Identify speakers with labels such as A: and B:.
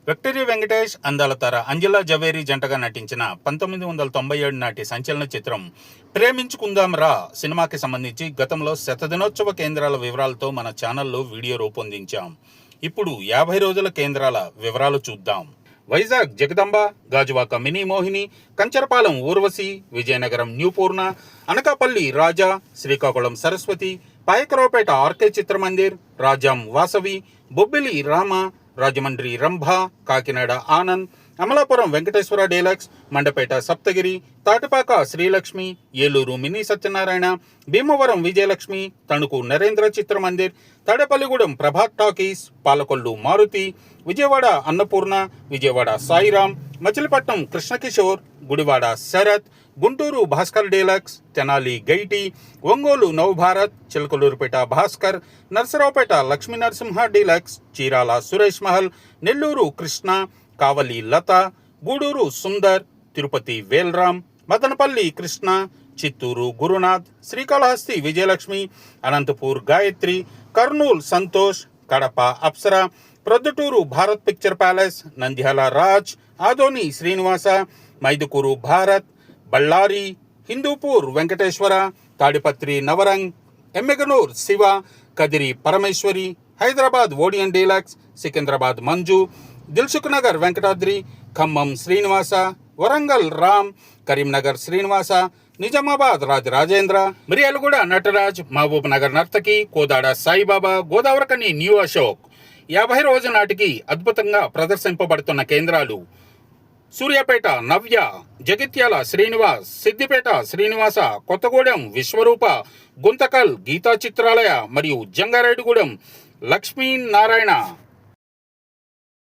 A: Victory Venkatesh అందాల తార అంజలా జవేరి జంటగా నటించిన 1997 నాటి సంచలన చిత్రం ప్రేమించుకుందాం రా సినిమాకి సంబంధించి గతంలో శతదినోత్సవ కేంద్రాల వివరాలతో మన ఛానల్లో వీడియో రూపొందించాం. ఇప్పుడు 50 రోజుల కేంద్రాల వివరాలు చూద్దాం. Vizag Jagadamba, Gajuwaka mini Mohini, Kancharapalem Urvashi, Vizianagaram new Poorna, Anakapalli Raja, Srikakulam Saraswati, Payakaraopeta RK Chitramandir, Rajam Vasavi, Bobbili Rama, Rajahmundry Rambha, Kakinada Anand, Amalapuram Venkateswara deluxe, Mandapeta Saptagiri, Tatipaka Srilakshmi, Eluru mini Satyanarayana, Bhimavaram Vijayalakshmi, Tanuku Narendra Chitramandir, Tadepalligudem Prabhat talkies, Palakollu Maruti, Vijayawada Annapurna, Vijayawada Sairam, Machilipatnam Krishnakishore, Gudivada Sarath, Guntur Bhaskar deluxe, Tenali Gaiety, Ongole Navabharat, Chilakaluripet Bhaskar, Narasaraopet Lakshmi Narasimha deluxe, Chirala Suresh Mahal, Nellore Krishna, Kavali Latha, Gudur Sundar, Tirupati Velram, Madanapalle Krishna, Chittoor Gurunath, Srikalahasti Vijayalakshmi, Anantapur Gayatri, Kurnool Santosh, Kadapa Apsara, Proddatur Bharat picture palace, Nandyal Raj, Adoni Srinivasa, Mydukur Bharat, Bellary, Hindupur Venkateswara, Tadipatri Navrang, Emmiganur Shiva, Kadiri Parameswari, Hyderabad Odeon deluxe, Secunderabad Manju, Dilsukhnagar Venkatadri, Khammam Srinivasa, Warangal Ram, Karimnagar Srinivasa, Nizamabad Rajendra, Miryalaguda Nataraj, Mahbubnagar Nartaki, Kodad Saibaba, Godavarikhani new Ashok. 50 రోజుల నాటికి అద్భుతంగా ప్రదర్శింపబడుతున్న కేంద్రాలు: సూర్యాపేట నవ్య, జగిత్యాల శ్రీనివాస్, సిద్దిపేట శ్రీనివాస, కొత్తగూడెం విశ్వరూప, గుంతకల్ గీతా చిత్రాలయ మరియు జంగారెడ్డిగూడెం లక్ష్మీనారాయణ.